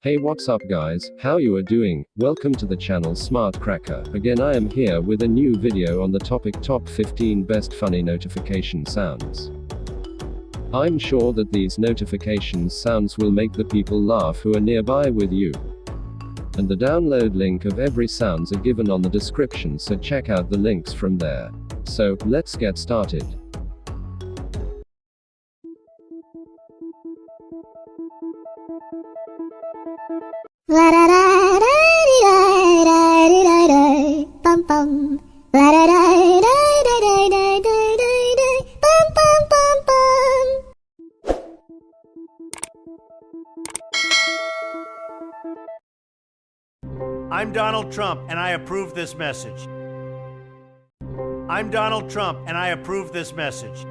Hey, what's up guys, how you are doing? Welcome to the channel Smart Cracker. Again I am here with a new video on the topic top 15 best funny notification sounds. I'm sure that these notification sounds will make the people laugh who are nearby with you. And the download link of every sounds are given on the description, so check out the links from there. So, let's get started. La da da da da da da da bum bum. La da da da da da da da da bum bum bum bum. I'm Donald Trump, and I approve this message. I'm Donald Trump, and I approve this message.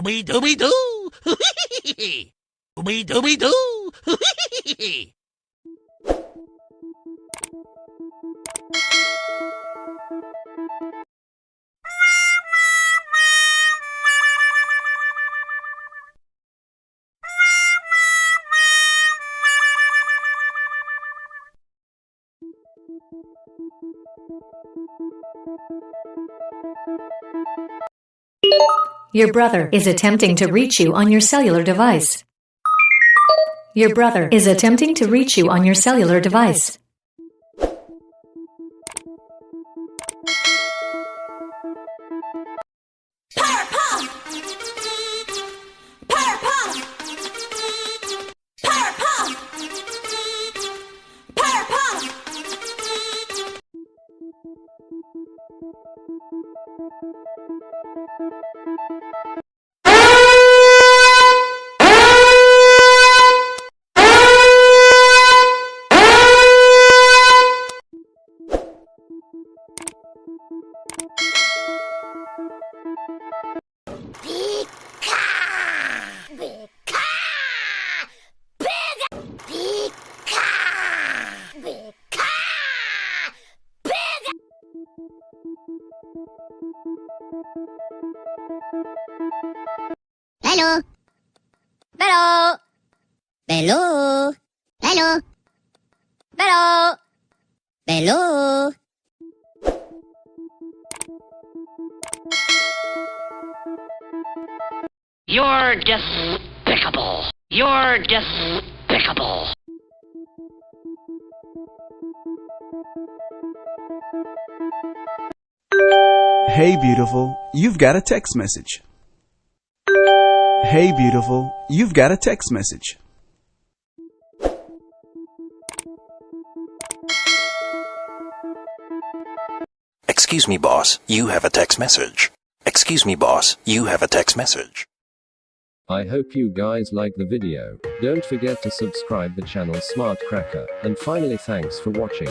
Dooby dooby doo! Dooby dooby doo! Your brother is attempting to reach you on your cellular device. Your brother is attempting to reach you on your cellular device. Bello. Bello. Bello. Bello. Bello. Bello. You're despicable. You're despicable. Hey beautiful, you've got a text message. Hey beautiful, you've got a text message. Excuse me, boss, you have a text message. Excuse me, boss, you have a text message. I hope you guys like the video. Don't forget to subscribe the channel Smart Cracker. And finally, thanks for watching.